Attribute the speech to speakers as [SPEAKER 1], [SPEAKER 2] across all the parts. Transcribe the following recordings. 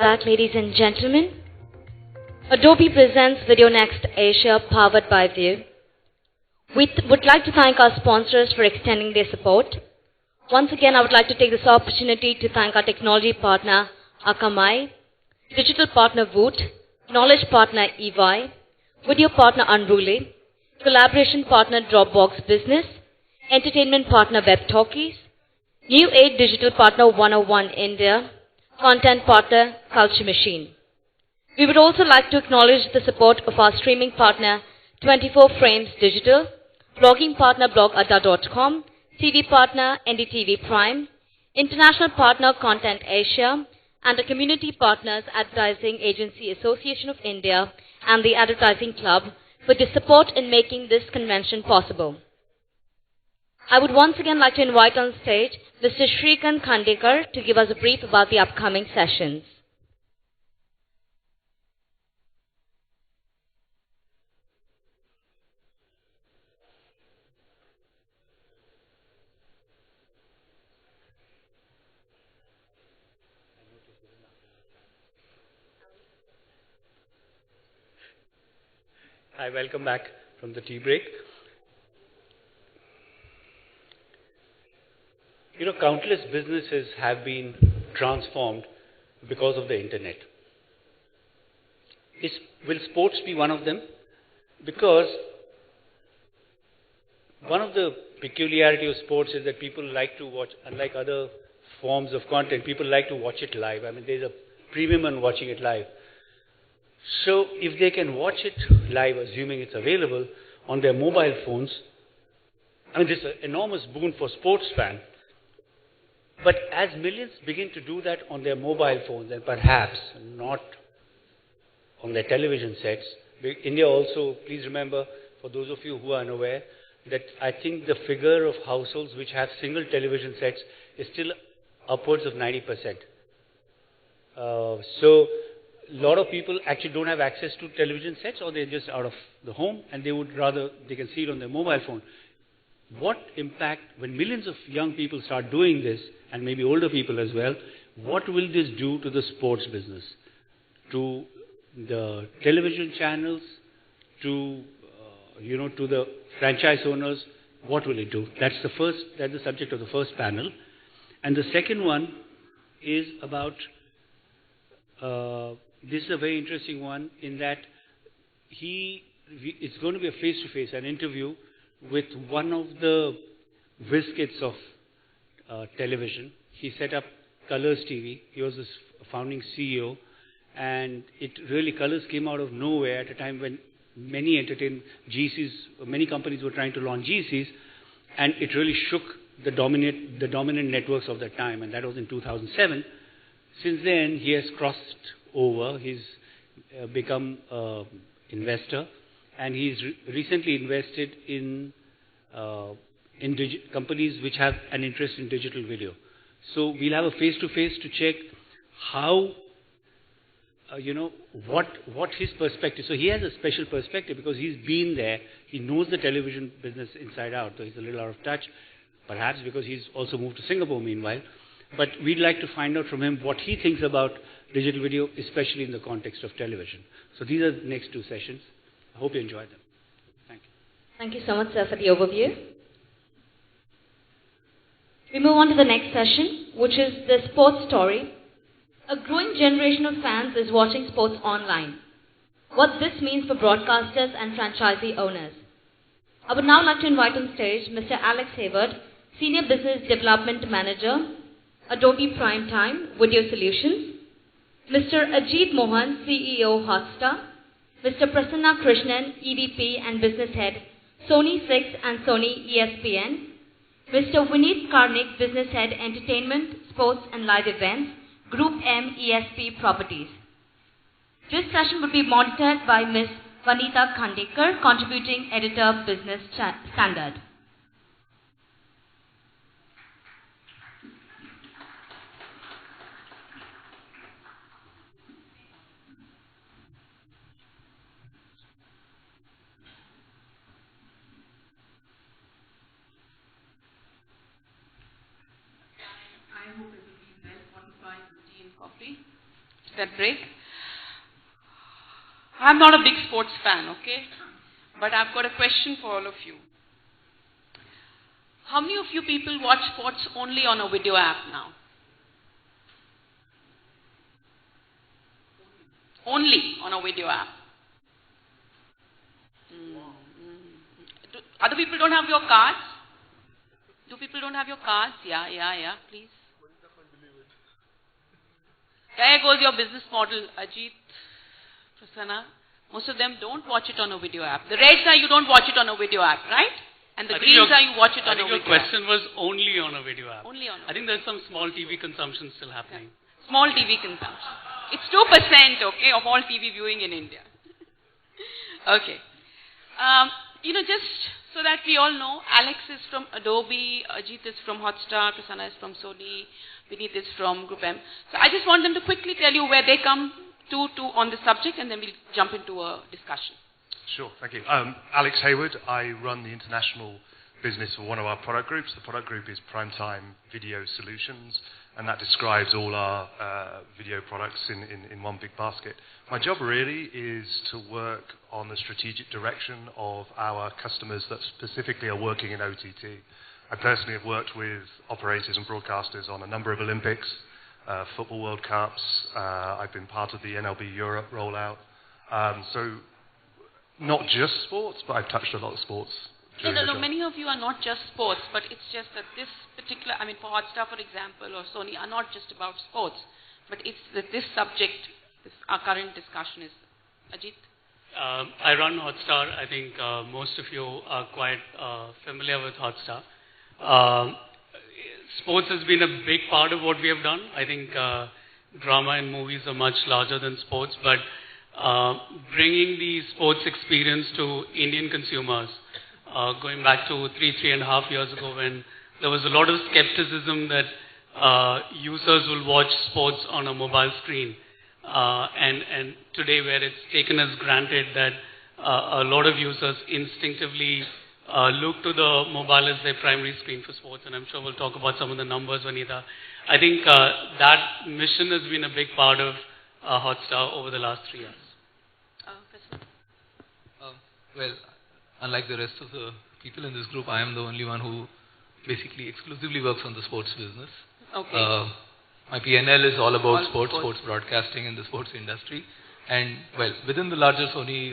[SPEAKER 1] That, ladies and gentlemen, Adobe presents vdonxt Asia powered by View. We would like to thank our sponsors for extending their support. Once again, I would like to take this opportunity to thank our technology partner, Akamai, digital partner Woot, knowledge partner EY, video partner Unruly, collaboration partner Dropbox Business, entertainment partner WebTalkies, New Age digital partner 101 India, content partner Culture Machine. We would also like to acknowledge the support of our streaming partner 24 Frames Digital, blogging partner blogadda.com, TV partner NDTV Prime, international partner Content Asia, and the community partners Advertising Agency Association of India and the Advertising Club for their support in making this convention possible. I would once again like to invite on stage Mr. Shrikant Khandekar to give us a brief about the upcoming sessions.
[SPEAKER 2] Hi, welcome back from the tea break. Countless businesses have been transformed because of the internet. Will sports be one of them? Because one of the peculiarity of sports is that people like to watch, unlike other forms of content, people like to watch it live. I mean, there's a premium on watching it live. So if they can watch it live, assuming it's available on their mobile phones, I mean, this is an enormous boon for sports fans. But as millions begin to do that on their mobile phones and perhaps not on their television sets, India also, please remember, for those of you who are unaware, that I think the figure of households which have single television sets is still upwards of 90%. So a lot of people actually don't have access to television sets, or they're just out of the home and they can see it on their mobile phone. What impact, when millions of young people start doing this, and maybe older people as well, what will this do to the sports business? To the television channels, to the franchise owners, what will it do? That's the subject of the first panel. And the second one is about, this is a very interesting one in that it's going to be a face-to-face, an interview with one of the biscuits of television. He set up Colors TV. He was the founding CEO. And Colors came out of nowhere at a time when many companies were trying to launch GCs, and it really shook the dominant networks of that time, and that was in 2007. Since then, he has crossed over. He's become an investor, and he's recently invested in companies which have an interest in digital video. So we'll have a face-to-face to check how, what his perspective. So he has a special perspective because he's been there. He knows the television business inside out, though he's a little out of touch, perhaps because he's also moved to Singapore meanwhile. But we'd like to find out from him what he thinks about digital video, especially in the context of television. So these are the next two sessions. I hope you enjoy them. Thank you.
[SPEAKER 1] Thank you so much, sir, for the overview. We move on to the next session, which is the sports story. A growing generation of fans is watching sports online. What this means for broadcasters and franchisee owners. I would now like to invite on stage Mr. Alex Hayward, Senior Business Development Manager, Adobe Primetime Video Solutions, Mr. Ajit Mohan, CEO Hotstar, Mr. Prasanna Krishnan, EVP and Business Head, Sony 6 and Sony ESPN, Mr. Vineet Karnik, Business Head, Entertainment, Sports and Live Events, Group M ESP Properties. This session will be monitored by Ms. Vanita Khandekar, Contributing Editor, Business Standard.
[SPEAKER 3] I hope it will be well fortified with tea and coffee. that break. I'm not a big sports fan, okay? But I've got a question for all of you. How many of you people watch sports only on a video app now? Only on a video app. Other people don't have your cards? Do people don't have your cards? Yeah, please. There goes your business model, Ajit, Prasanna. Most of them don't watch it on a video app. The reds are you don't watch it on a video app, right? And the greens are you watch it on a video app.
[SPEAKER 4] I think your question was only on a video app.
[SPEAKER 3] Only on.
[SPEAKER 4] I think there's some small TV consumption still happening.
[SPEAKER 3] Yeah. Small TV consumption. It's 2%, okay, of all TV viewing in India. Okay. Just so that we all know, Alex is from Adobe, Ajit is from Hotstar, Prasanna is from Sony, Vineet is from Group M. So I just want them to quickly tell you where they come to on the subject, and then we'll jump into a discussion.
[SPEAKER 5] Sure, thank you. Alex Hayward. I run the international business for one of our product groups. The product group is Primetime Video Solutions, and that describes all our video products in one big basket. My job really is to work on the strategic direction of our customers that specifically are working in OTT. I personally have worked with operators and broadcasters on a number of Olympics, Football World Cups. I've been part of the NLB Europe rollout. So not just sports, but I've touched a lot of sports.
[SPEAKER 3] No, many of you are not just sports, but it's just that this particular, for Hotstar, for example, or Sony, are not just about sports, but it's that this subject, our current discussion is. Ajit?
[SPEAKER 4] I run Hotstar. I think most of you are quite familiar with Hotstar. Sports has been a big part of what we have done. I think drama and movies are much larger than sports, but bringing the sports experience to Indian consumers, going back to 3.5 years ago when there was a lot of skepticism that users will watch sports on a mobile screen. And today where it's taken as granted that a lot of users instinctively look to the mobile as their primary screen for sports, and I'm sure we'll talk about some of the numbers, Vanita. I think that mission has been a big part of Hotstar over the last 3 years.
[SPEAKER 6] Well, unlike the rest of the people in this group, I am the only one who basically exclusively works on the sports business.
[SPEAKER 3] Okay.
[SPEAKER 6] My P&L is all about sports broadcasting in the sports industry. And, well, within the larger Sony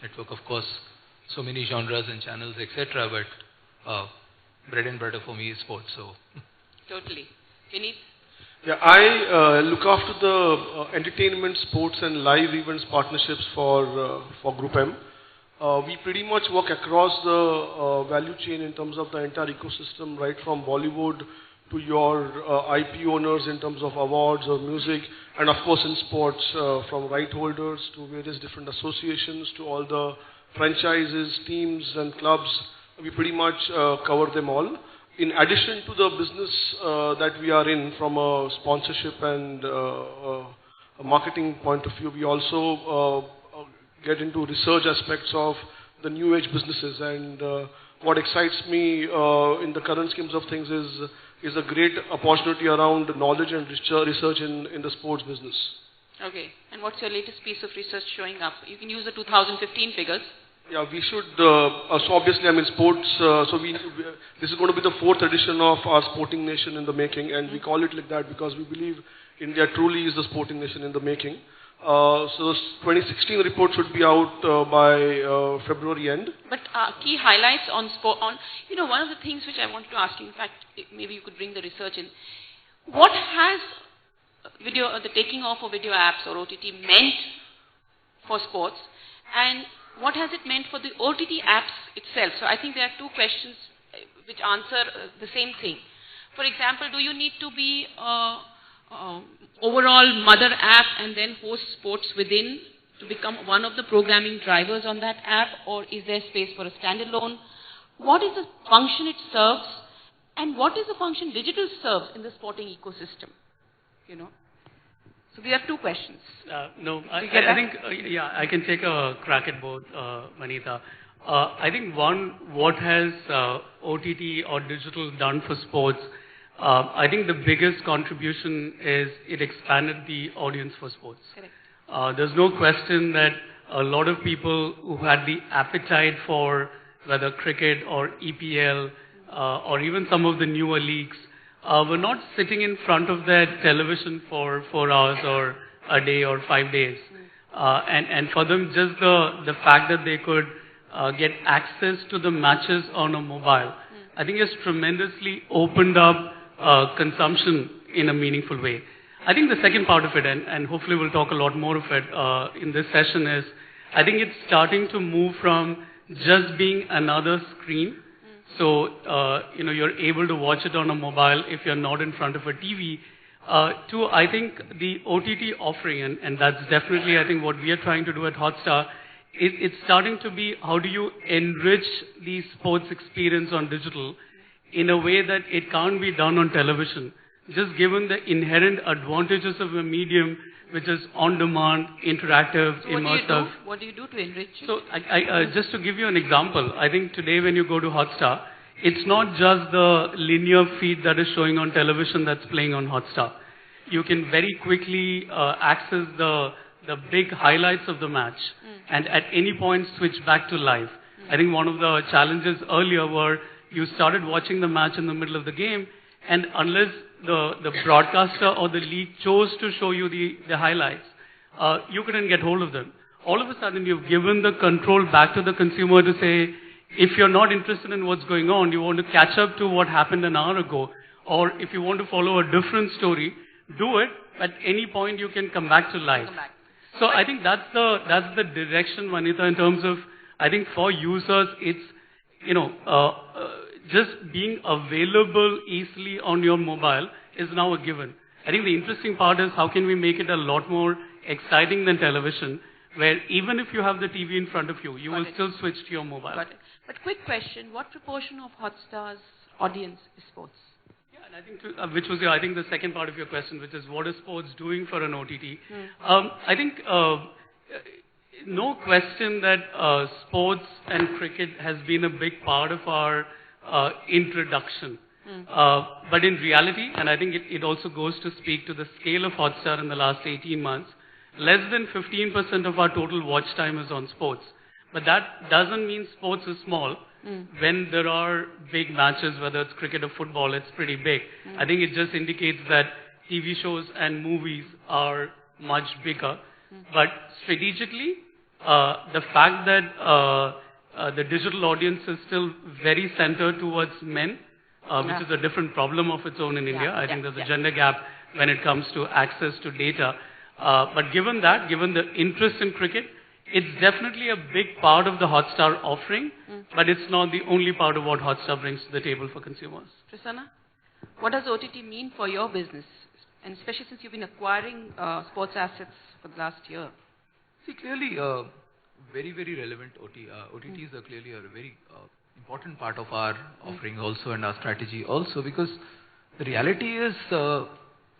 [SPEAKER 6] network, of course, so many genres and channels, etc. But bread and butter for me is sports. So.
[SPEAKER 3] Totally. Vineet?
[SPEAKER 7] Yeah, I look after the entertainment, sports and live events partnerships for Group M. We pretty much work across the value chain in terms of the entire ecosystem, right from Bollywood to your IP owners in terms of awards or music, and of course in sports, from right holders to various different associations to all the franchises, teams and clubs. We pretty much cover them all. In addition to the business that we are in from a sponsorship and a marketing point of view, we also get into research aspects of the new age businesses, and what excites me in the current schemes of things is a great opportunity around knowledge and research in the sports business.
[SPEAKER 3] Okay, and what's your latest piece of research showing up? You can use the 2015 figures.
[SPEAKER 7] Yeah, we should, so obviously sports, this is going to be the 4th edition of our Sporting Nation in the making, and we call it like that because we believe India truly is the sporting nation in the making. So the 2016 report should be out by February end.
[SPEAKER 3] But key highlights on sport, one of the things which I wanted to ask you, in fact, maybe you could bring the research in. What has the taking off of video apps or OTT meant for sports, and what has it meant for the OTT apps itself? So I think there are two questions which answer the same thing. For example, do you need to be overall mother app and then host sports within to become one of the programming drivers on that app, or is there space for a standalone? What is the function it serves, and what is the function digital serves in the sporting ecosystem? So we have two questions.
[SPEAKER 4] I think I can take a crack at both, Vanita. I think one, what has OTT or digital done for sports I think the biggest contribution is it expanded the audience for sports.
[SPEAKER 3] Correct.
[SPEAKER 4] There's no question that a lot of people who had the appetite for whether cricket or EPL or even some of the newer leagues were not sitting in front of their television for 4 hours or a day or 5 days. And for them, just the fact that they could get access to the matches on a mobile, I think has tremendously opened up consumption in a meaningful way. I think the second part of it, and hopefully we'll talk a lot more of it in this session, is I think it's starting to move from just being another screen. So, you're able to watch it on a mobile if you're not in front of a TV, to, I think, the OTT offering, and that's definitely, I think, what we are trying to do at Hotstar. It's starting to be how do you enrich the sports experience on digital in a way that it can't be done on television, just given the inherent advantages of a medium which is on-demand, interactive,
[SPEAKER 3] So
[SPEAKER 4] immersive.
[SPEAKER 3] what do you do to enrich it?
[SPEAKER 4] So, just to give you an example, I think today when you go to Hotstar, it's not just the linear feed that is showing on television that's playing on Hotstar. You can very quickly access the big highlights of the match and at any point switch back to live. I think one of the challenges earlier were you started watching the match in the middle of the game, and unless the broadcaster or the league chose to show you the highlights, you couldn't get hold of them. All of a sudden, you've given the control back to the consumer to say, if you're not interested in what's going on, you want to catch up to what happened an hour ago, or if you want to follow a different story, do it. At any point, you can come back to live. So I think that's the direction, Vanita, in terms of, I think for users, it's, just being available easily on your mobile is now a given. I think the interesting part is how can we make it a lot more exciting than television, where even if you have the TV in front of you, you will still switch to your mobile.
[SPEAKER 3] Got it. But quick question, what proportion of Hotstar's audience is sports?
[SPEAKER 4] Yeah, and I think, which was, I think, the second part of your question, which is what is sports doing for an OTT? I think no question that sports and cricket has been a big part of our introduction. But in reality, and I think it also goes to speak to the scale of Hotstar in the last 18 months, less than 15% of our total watch time is on sports. But that doesn't mean sports is small. When there are big matches, whether it's cricket or football, it's pretty big. I think it just indicates that TV shows and movies are much bigger. But strategically, the fact that the digital audience is still very centered towards men, which is a different problem of its own in India. I think there's a gender gap when it comes to access to data. But given the interest in cricket, it's definitely a big part of the Hotstar offering, but it's not the only part of what Hotstar brings to the table for consumers.
[SPEAKER 3] Prasanna, what does OTT mean for your business? And especially since you've been acquiring sports assets for the last year.
[SPEAKER 6] See, clearly, very, very relevant OTTs are clearly a very important part of our offering also and our strategy also, because the reality is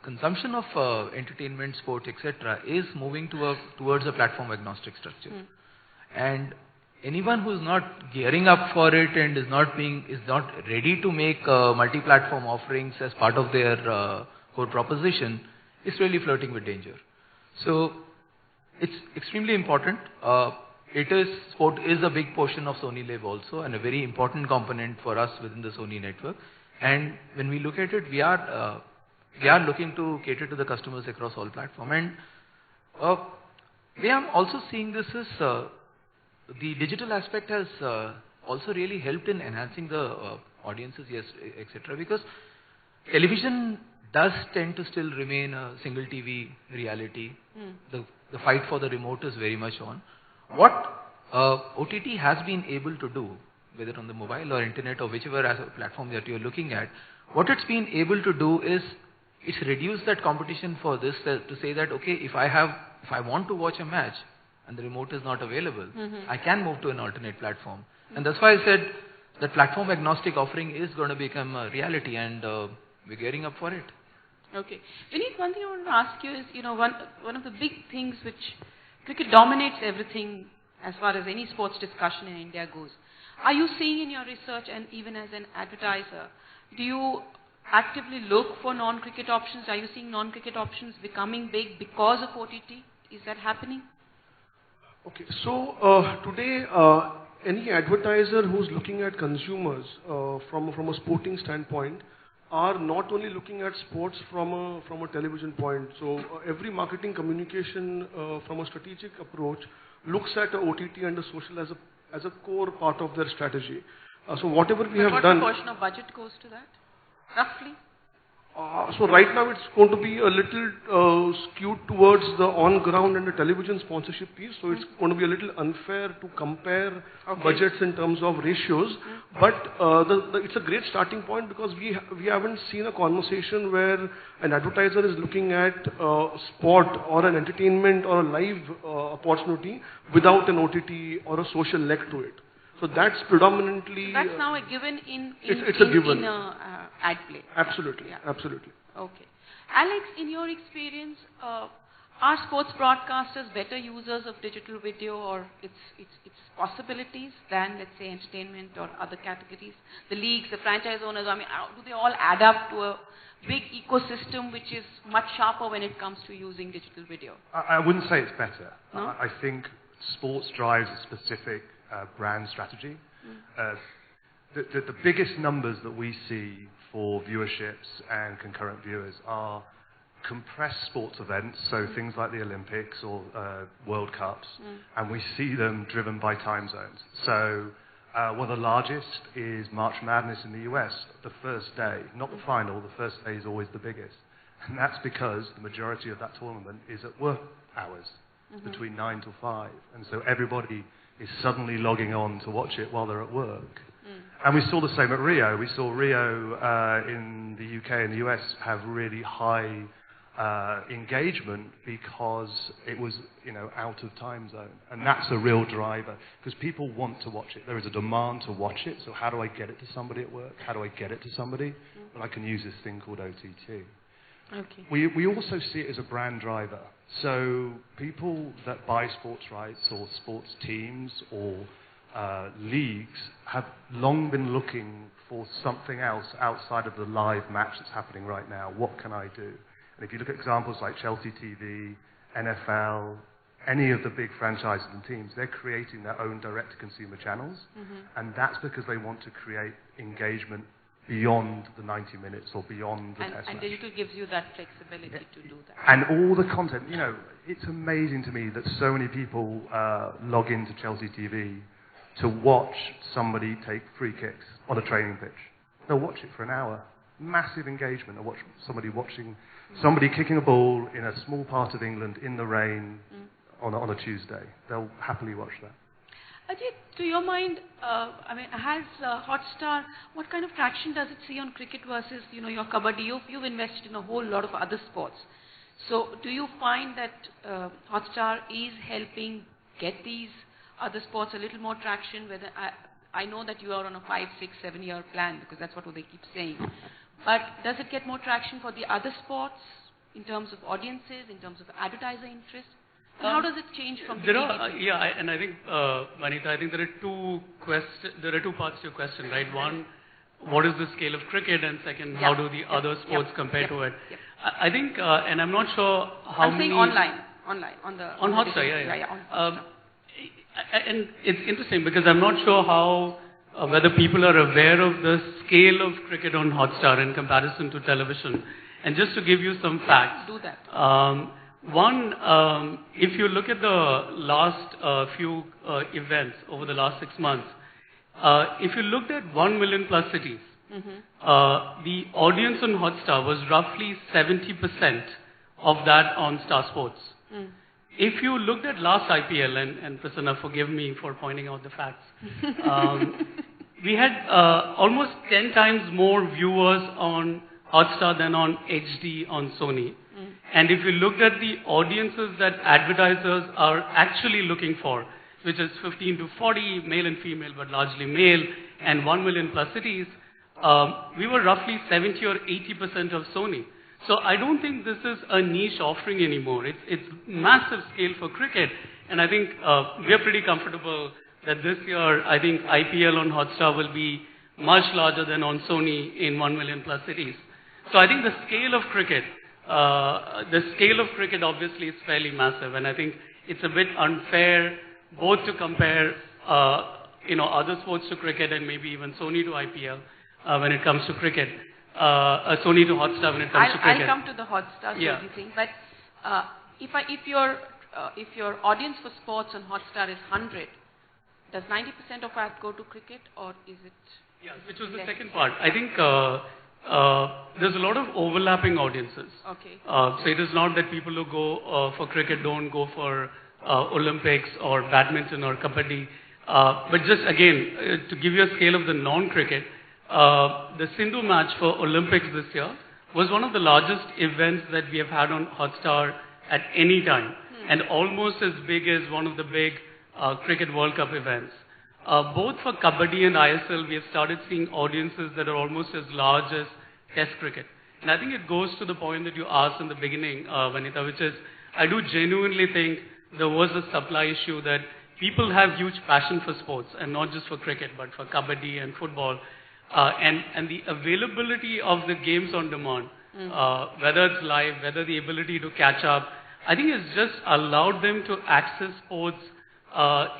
[SPEAKER 6] consumption of entertainment, sport, etc. is moving towards a platform agnostic structure. And anyone who is not gearing up for it and is not ready to make multi-platform offerings as part of their core proposition is really flirting with danger. So it's extremely important. Sport is a big portion of Sony Live also, and a very important component for us within the Sony network. And when we look at it, we are looking to cater to the customers across all platforms. And we are also seeing this as the digital aspect has also really helped in enhancing the audiences, etc. Because television does tend to still remain a single TV reality. The fight for the remote is very much on. What OTT has been able to do, whether on the mobile or internet or whichever as a platform that you're looking at, what it's been able to do is it's reduced that competition for this to say that, okay, if I want to watch a match and the remote is not available, I can move to an alternate platform. And that's why I said that platform agnostic offering is going to become a reality, and we're gearing up for it.
[SPEAKER 3] Okay. Vineet, one thing I want to ask you is, one of the big things which cricket dominates everything as far as any sports discussion in India goes. Are you seeing in your research, and even as an advertiser, do you actively look for non-cricket options? Are you seeing non-cricket options becoming big because of OTT? Is that happening?
[SPEAKER 7] Okay, so today any advertiser who's looking at consumers from a sporting standpoint are not only looking at sports from a television point. So every marketing communication from a strategic approach looks at OTT and the social as a core part of their strategy. So whatever we have done.
[SPEAKER 3] What portion of budget goes to that, roughly?
[SPEAKER 7] So right now it's going to be a little skewed towards the on-ground and the television sponsorship piece. So it's going to be a little unfair to compare budgets in terms of ratios. But it's a great starting point because we haven't seen a conversation where an advertiser is looking at sport or an entertainment or a live opportunity without an OTT or a social leg to it. So that's predominantly.
[SPEAKER 3] So that's now a given
[SPEAKER 7] it's a given.
[SPEAKER 3] in ad play.
[SPEAKER 7] Absolutely,
[SPEAKER 3] Yeah.
[SPEAKER 7] absolutely.
[SPEAKER 3] Okay. Alex, in your experience, are sports broadcasters better users of digital video or its possibilities than, let's say, entertainment or other categories? The leagues, the franchise owners, I mean, do they all add up to a big ecosystem which is much sharper when it comes to using digital video?
[SPEAKER 5] I wouldn't say it's better.
[SPEAKER 3] No?
[SPEAKER 5] I think sports drives a specific brand strategy. The biggest numbers that we see for viewerships and concurrent viewers are compressed sports events, so things like the Olympics or World Cups, and we see them driven by time zones. So one of the largest is March Madness in the US. The first day, not the final, the first day is always the biggest. And that's because the majority of that tournament is at work hours, between 9 to 5. And so everybody is suddenly logging on to watch it while they're at work. And we saw the same at Rio. We saw Rio in the UK and the US have really high engagement because it was, out of time zone. And that's a real driver because people want to watch it. There is a demand to watch it. So how do I get it to somebody at work? How do I get it to somebody? Well, I can use this thing called OTT.
[SPEAKER 3] Okay.
[SPEAKER 5] We also see it as a brand driver. So people that buy sports rights or sports teams or leagues have long been looking for something else outside of the live match that's happening right now. What can I do? And if you look at examples like Chelsea TV, NFL, any of the big franchises and teams, they're creating their own direct-to-consumer channels. And that's because they want to create engagement beyond the 90 minutes or beyond the test match.
[SPEAKER 3] And digital gives you that flexibility to do that.
[SPEAKER 5] And all the content, it's amazing to me that so many people log into Chelsea TV to watch somebody take free kicks on a training pitch. They'll watch it for an hour. Massive engagement. They'll watch somebody kicking a ball in a small part of England in the rain on a Tuesday. They'll happily watch that.
[SPEAKER 3] Ajit, to your mind, has Hotstar, what kind of traction does it see on cricket versus, your kabaddi? You've invested in a whole lot of other sports. So do you find that Hotstar is helping get these other sports a little more traction? Whether I know that you are on a 5, 6, 7 year plan because that's what they keep saying. But does it get more traction for the other sports in terms of audiences, in terms of advertiser interest? And how does it change from the
[SPEAKER 4] and I think, Vanita, I think there are two parts to your question, right? One, what is the scale of cricket? And second, how do the other sports compare to it? I think, and I'm not sure how
[SPEAKER 3] I'm saying online, on
[SPEAKER 4] Hotstar, yeah. And it's interesting because I'm not sure how, whether people are aware of the scale of cricket on Hotstar in comparison to television. And just to give you some facts.
[SPEAKER 3] Do that.
[SPEAKER 4] One, if you look at the last few events over the last 6 months, if you looked at 1 million plus cities, the audience on Hotstar was roughly 70% of that on Star Sports. If you looked at last IPL, and Prasanna, forgive me for pointing out the facts, we had almost 10 times more viewers on Hotstar than on HD on Sony. And if you looked at the audiences that advertisers are actually looking for, which is 15 to 40, male and female, but largely male, and 1 million plus cities, we were roughly 70 or 80% of Sony. So I don't think this is a niche offering anymore. It's massive scale for cricket. And I think we are pretty comfortable that this year, I think IPL on Hotstar will be much larger than on Sony in 1 million plus cities. So I think the scale of cricket obviously is fairly massive, and I think it's a bit unfair both to compare, other sports to cricket and maybe even Sony to IPL when it comes to cricket, Sony to Hotstar when it comes to cricket.
[SPEAKER 3] I'll come to the Hotstar thing, but if your audience for sports on Hotstar is 100, does 90% of that go to cricket, or is it?
[SPEAKER 4] Yeah, which was the second part. I think there's a lot of overlapping audiences.
[SPEAKER 3] Okay.
[SPEAKER 4] So it is not that people who go for cricket don't go for Olympics or badminton or kabaddi. But just again, to give you a scale of the non-cricket, the Sindhu match for Olympics this year was one of the largest events that we have had on Hotstar at any time, and almost as big as one of the big Cricket World Cup events. Both for Kabaddi and ISL, we have started seeing audiences that are almost as large as Test cricket. And I think it goes to the point that you asked in the beginning, Vanita, which is, I do genuinely think there was a supply issue that people have huge passion for sports, and not just for cricket, but for Kabaddi and football. And the availability of the games on demand, whether it's live, whether the ability to catch up, I think it's just allowed them to access sports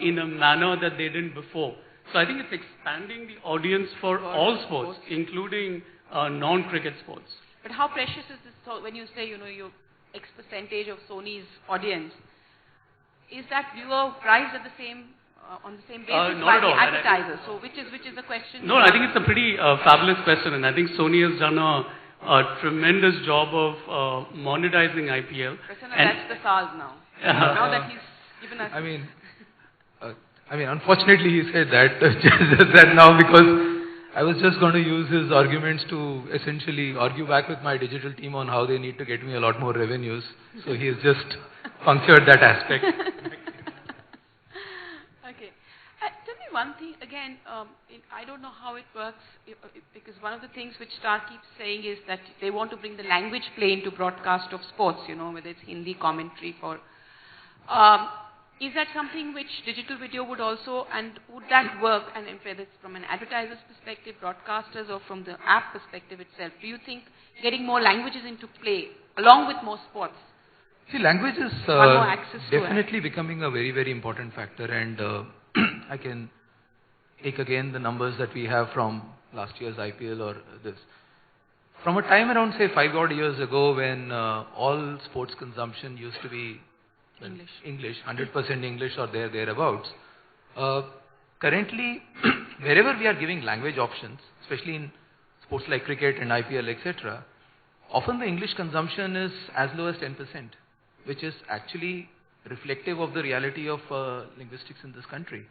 [SPEAKER 4] in a manner that they didn't before. So I think it's expanding the audience for all sports, including non-cricket sports.
[SPEAKER 3] But how precious is this? So when you say, your X percentage of Sony's audience, is that viewer priced at the same on the same basis by the advertisers? So which is the question?
[SPEAKER 4] No, I think it's a pretty fabulous question, and I think Sony has done a tremendous job of monetizing IPL.
[SPEAKER 3] Prasanna, that's the Sal now. Now that he's given us.
[SPEAKER 6] Unfortunately, he said that just that now, because I was just going to use his arguments to essentially argue back with my digital team on how they need to get me a lot more revenues. So he has just punctured that aspect.
[SPEAKER 3] Okay. Tell me one thing again. I don't know how it works, because one of the things which Star keeps saying is that they want to bring the language play into broadcast of sports, whether it's Hindi commentary for. Is that something which digital video would also, and would that work, and whether it's from an advertiser's perspective, broadcasters, or from the app perspective itself? Do you think getting more languages into play, along with more sports?
[SPEAKER 6] See, language is definitely becoming a very, very important factor, and I can take again the numbers that we have from last year's IPL or this. From a time around, say, 5 odd years ago, when all sports consumption used to be English, 100% English or thereabouts. Currently, wherever we are giving language options, especially in sports like cricket and IPL, etc., often the English consumption is as low as 10%, which is actually reflective of the reality of linguistics in this country.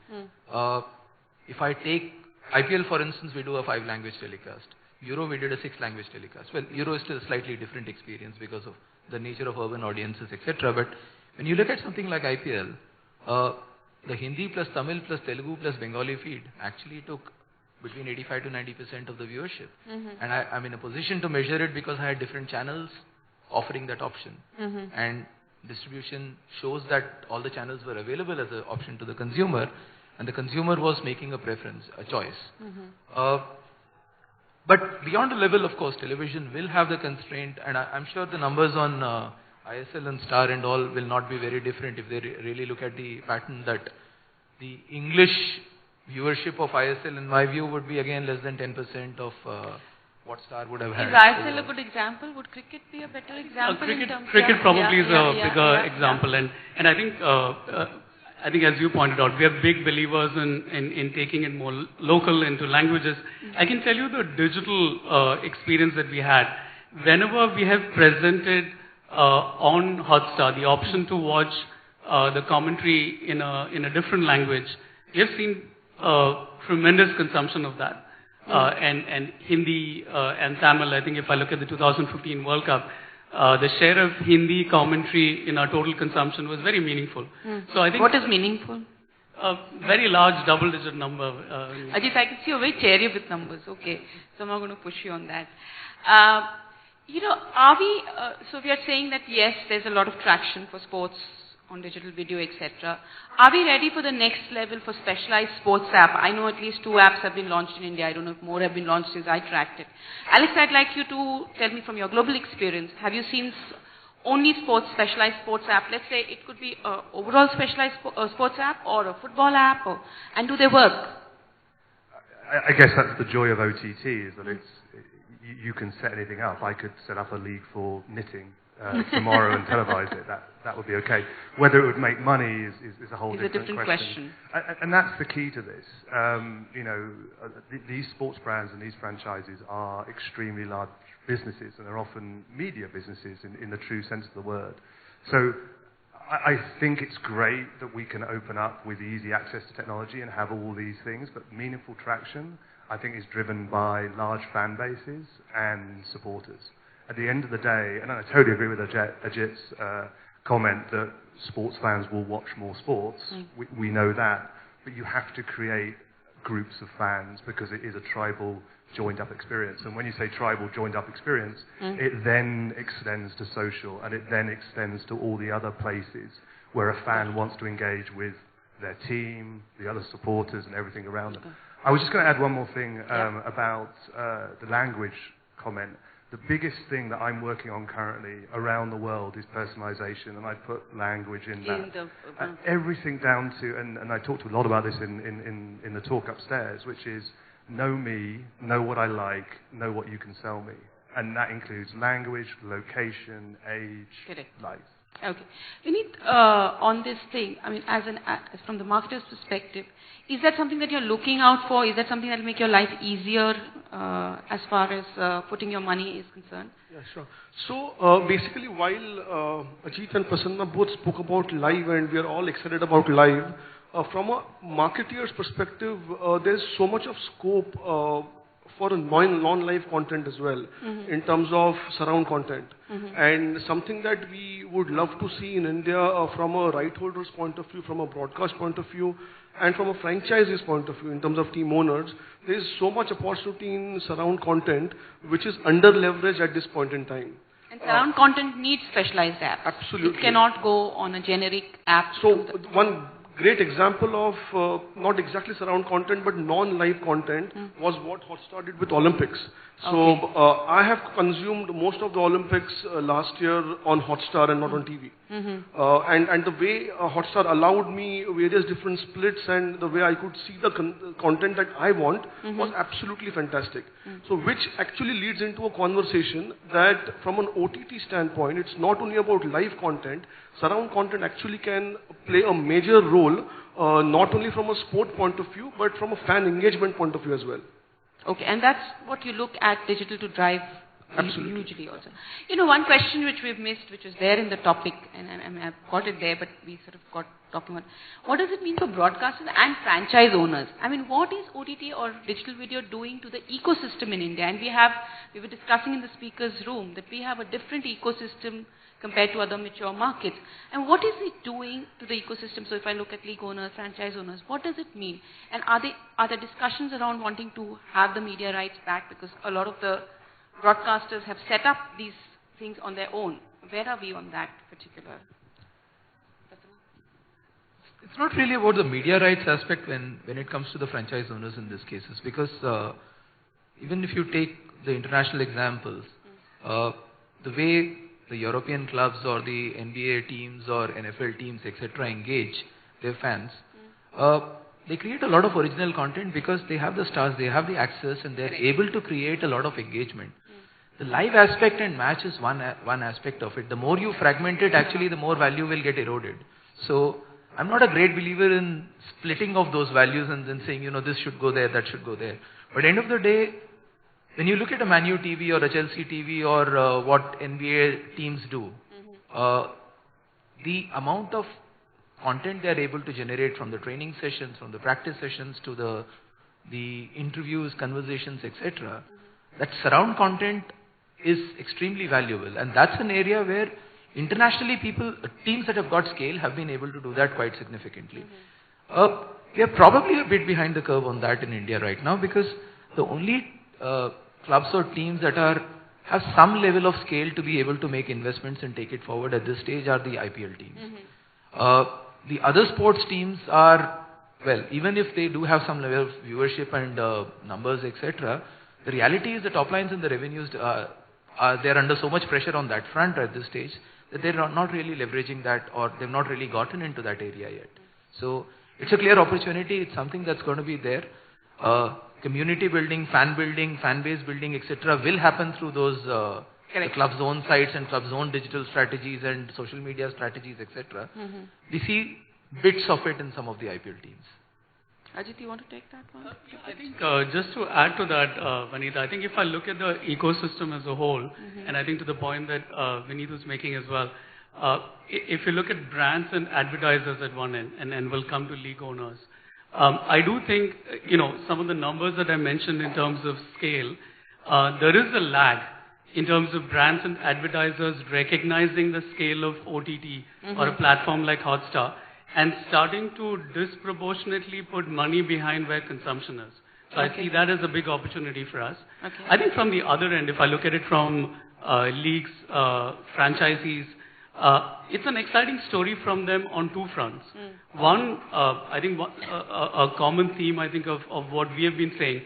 [SPEAKER 6] If I take IPL, for instance, we do a 5-language telecast. Euro, we did a 6-language telecast. Well, Euro is still a slightly different experience because of the nature of urban audiences, etc. But when you look at something like IPL, the Hindi plus Tamil plus Telugu plus Bengali feed actually took between 85 to 90% of the viewership. And I'm in a position to measure it because I had different channels offering that option. And distribution shows that all the channels were available as an option to the consumer, and the consumer was making a preference, a choice. But beyond the level, of course, television will have the constraint, and I'm sure the numbers on ISL and Star and all will not be very different if they really look at the pattern that the English viewership of ISL, in my view, would be again less than 10% of what Star would have had.
[SPEAKER 3] Is ISL a good example? Would cricket be a better example?
[SPEAKER 4] Cricket probably is a bigger example, and I think as you pointed out, we are big believers in taking it more local into languages. I can tell you the digital experience that we had. Whenever we have presented on Hotstar the option to watch the commentary in a different language, we have seen tremendous consumption of that. And Hindi and Tamil, I think if I look at the 2015 World Cup, the share of Hindi commentary in our total consumption was very meaningful. So I think
[SPEAKER 3] what is meaningful?
[SPEAKER 4] A very large double-digit number.
[SPEAKER 3] Ajit, I can see you're very chary with numbers. Okay, so I'm not going to push you on that. Are we, so we are saying that yes, there's a lot of traction for sports on digital video, etc. Are we ready for the next level for specialized sports app? I know at least 2 apps have been launched in India. I don't know if more have been launched since I tracked it. Alex, I'd like you to tell me from your global experience, have you seen only specialized sports app? Let's say it could be an overall specialized sports app or a football app, and do they work?
[SPEAKER 5] I guess that's the joy of OTT, is that you can set anything up. I could set up a league for knitting tomorrow and televise it. That would be okay. Whether it would make money is a whole different question. And that's the key to this. These sports brands and these franchises are extremely large businesses, and they're often media businesses in the true sense of the word. So I think it's great that we can open up with easy access to technology and have all these things, but meaningful traction, I think, is driven by large fan bases and supporters. At the end of the day, and I totally agree with Ajit's comment that sports fans will watch more sports. We know that, but you have to create groups of fans because it is a tribal joined-up experience. And when you say tribal joined-up experience, it then extends to social, and it then extends to all the other places where a fan wants to engage with their team, the other supporters, and everything around them. I was just going to add one more thing about the language comment. The biggest thing that I'm working on currently around the world is personalization, and I put language in that. Everything down to, and I talked a lot about this in the talk upstairs, which is know me, know what I like, know what you can sell me. And that includes language, location, age, life.
[SPEAKER 3] Okay. Vineet, on this thing, I mean, from the marketer's perspective, is that something that you're looking out for? Is that something that will make your life easier as far as putting your money is concerned?
[SPEAKER 7] Yeah, sure. So basically, while Ajit and Prasanna both spoke about live, and we are all excited about live, from a marketeer's perspective, there's so much of scope for a non-live content as well, in terms of surround content. And something that we would love to see in India from a right holder's point of view, from a broadcast point of view, and from a franchisee's point of view, in terms of team owners, there is so much opportunity in surround content which is under leveraged at this point in time.
[SPEAKER 3] And surround content needs specialized apps.
[SPEAKER 7] Absolutely.
[SPEAKER 3] It cannot go on a generic app.
[SPEAKER 7] So one great example of not exactly surround content but non-live content was what Hotstar did with Olympics. So I have consumed most of the Olympics last year on Hotstar and not on TV. And the way Hotstar allowed me various different splits and the way I could see the content that I want was absolutely fantastic. So which actually leads into a conversation that from an OTT standpoint, it's not only about live content, surround content actually can play a major role, not only from a sport point of view, but from a fan engagement point of view as well.
[SPEAKER 3] Okay, and that's what you look at digital to drive hugely also. You know, one question which we've missed, which was there in the topic, and I mean, I've got it there, but we sort of got talking about, what does it mean for broadcasters and franchise owners? I mean, what is OTT or digital video doing to the ecosystem in India? And we were discussing in the speaker's room that we have a different ecosystem compared to other mature markets. And what is it doing to the ecosystem? So if I look at league owners, franchise owners, what does it mean? And are there discussions around wanting to have the media rights back? Because a lot of the broadcasters have set up these things on their own. Where are we on that particular?
[SPEAKER 6] It's not really about the media rights aspect when it comes to the franchise owners in these cases, because even if you take the international examples, the way the European clubs or the NBA teams or NFL teams, etc., engage their fans, they create a lot of original content because they have the stars, they have the access, and they're able to create a lot of engagement. The live aspect and match is one aspect of it. The more you fragment it, actually, the more value will get eroded. So I'm not a great believer in splitting of those values and then saying, you know, this should go there, that should go there. But at the end of the day, when you look at a Man U TV or a Chelsea TV or what NBA teams do, the amount of content they are able to generate from the training sessions, from the practice sessions to the interviews, conversations, etc., that surround content is extremely valuable. And that's an area where internationally teams that have got scale have been able to do that quite significantly. We are probably a bit behind the curve on that in India right now, because the only clubs or teams that have some level of scale to be able to make investments and take it forward at this stage are the IPL teams. The other sports teams are, well, even if they do have some level of viewership and numbers, etc., the reality is the top lines and the revenues they're under so much pressure on that front at this stage that they're not really leveraging that, or they've not really gotten into that area yet. So it's a clear opportunity. It's something that's going to be there. Community building, fan base building, etc. will happen through those the club's own sites and club's own digital strategies and social media strategies, etc. We see bits of it in some of the IPL teams.
[SPEAKER 3] Ajit, you want to take that one?
[SPEAKER 4] I think just to add to that, Vanita, I think if I look at the ecosystem as a whole, and I think to the point that Vineet was making as well, if you look at brands and advertisers at one end, and we'll come to league owners, I do think, some of the numbers that I mentioned in terms of scale, there is a lag in terms of brands and advertisers recognizing the scale of OTT or a platform like Hotstar and starting to disproportionately put money behind where consumption is. So I see that as a big opportunity for us. I think from the other end, if I look at it from leagues, franchisees, it's an exciting story from them on two fronts. One, I think a common theme, I think, of what we have been saying,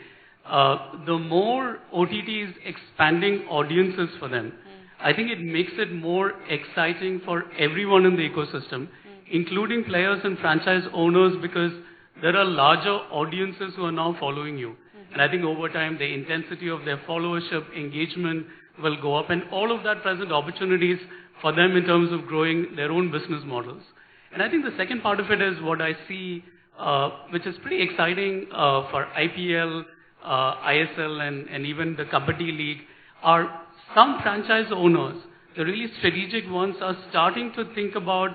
[SPEAKER 4] the more OTTs expanding audiences for them, I think it makes it more exciting for everyone in the ecosystem, including players and franchise owners, because there are larger audiences who are now following you. And I think over time, the intensity of their followership, engagement will go up, and all of that present opportunities for them in terms of growing their own business models. And I think the second part of it is what I see, which is pretty exciting for IPL, ISL, and even the Kabaddi League, are some franchise owners, the really strategic ones, are starting to think about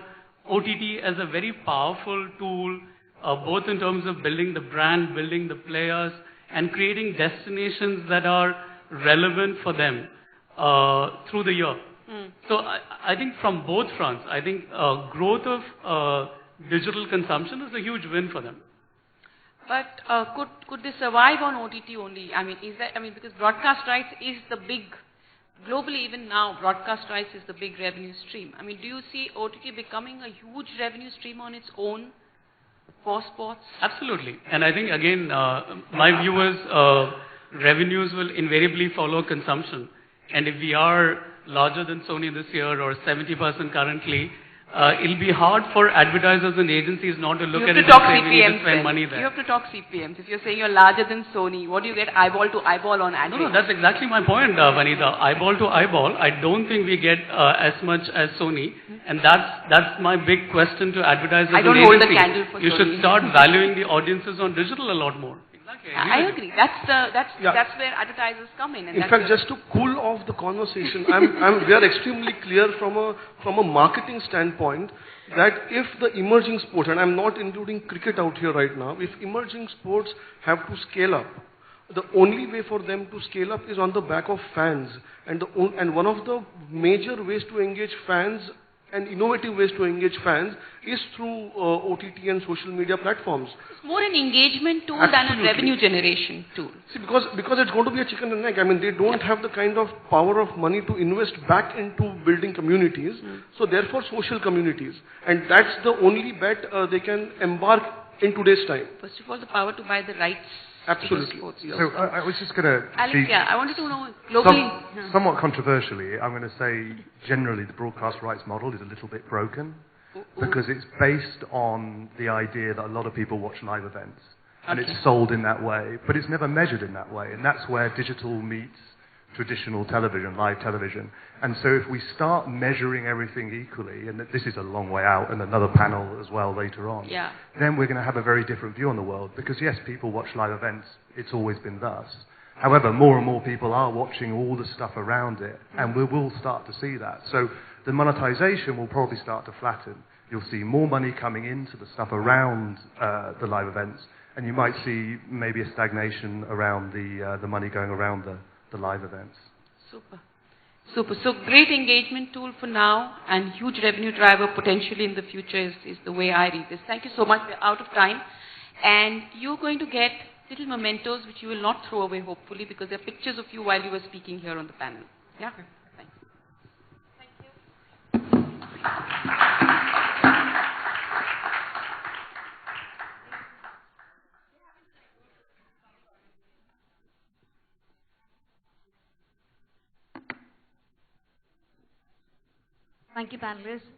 [SPEAKER 4] OTT as a very powerful tool, both in terms of building the brand, building the players, and creating destinations that are relevant for them through the year. So I think from both fronts, I think growth of digital consumption is a huge win for them.
[SPEAKER 3] But could they survive on OTT only? Because broadcast rights is the big, globally even now, broadcast rights is the big revenue stream. Do you see OTT becoming a huge revenue stream on its own for sports?
[SPEAKER 4] Absolutely. And I think, again, my view is revenues will invariably follow consumption. And if we are larger than Sony this year, or 70% currently, it'll be hard for advertisers and agencies not to look at it and say we need to spend money there.
[SPEAKER 3] You have to talk CPMs. If you're saying you're larger than Sony, what do you get eyeball to eyeball on ad?
[SPEAKER 4] No, that's exactly my point, Vanita. Eyeball to eyeball, I don't think we get as much as Sony, and that's my big question to advertisers and agencies.
[SPEAKER 3] I don't hold the candle for
[SPEAKER 4] You
[SPEAKER 3] Sony.
[SPEAKER 4] should start valuing the audiences on digital a lot more. Exactly.
[SPEAKER 3] I agree. That's where advertisers come in. And
[SPEAKER 7] in fact, just to cool off the conversation, we are extremely clear from a marketing standpoint that if the emerging sports, and I'm not including cricket out here right now, if emerging sports have to scale up, the only way for them to scale up is on the back of fans. And one of the major ways to engage fans and innovative ways to engage fans is through OTT and social media platforms.
[SPEAKER 3] It's more an engagement tool
[SPEAKER 7] Absolutely.
[SPEAKER 3] than a revenue generation tool.
[SPEAKER 7] See, because it's going to be a chicken and egg. They don't have the kind of power of money to invest back into building communities. So therefore, social communities. And that's the only bet they can embark in today's time.
[SPEAKER 3] First of all, the power to buy the rights.
[SPEAKER 7] Absolutely.
[SPEAKER 3] Yes.
[SPEAKER 8] So I was just going to
[SPEAKER 3] Alex, I wanted to know globally.
[SPEAKER 8] Somewhat controversially, I'm going to say generally the broadcast rights model is a little bit broken because it's based on the idea that a lot of people watch live events and it's sold in that way, but it's never measured in that way, and that's where digital meets traditional television, live television. And so if we start measuring everything equally, and this is a long way out and another panel as well later on, then we're going to have a very different view on the world. Because yes, people watch live events, it's always been thus. However, more and more people are watching all the stuff around it, and we will start to see that. So the monetization will probably start to flatten. You'll see more money coming into the stuff around the live events, and you might see maybe a stagnation around the money going around the live events.
[SPEAKER 3] Super. So great engagement tool for now and huge revenue driver potentially in the future is the way I read this. Thank you so much. We're out of time. And you're going to get little mementos which you will not throw away, hopefully, because there are pictures of you while you were speaking here on the panel. Yeah? Thanks. Thank you.
[SPEAKER 1] Thank you, panelists.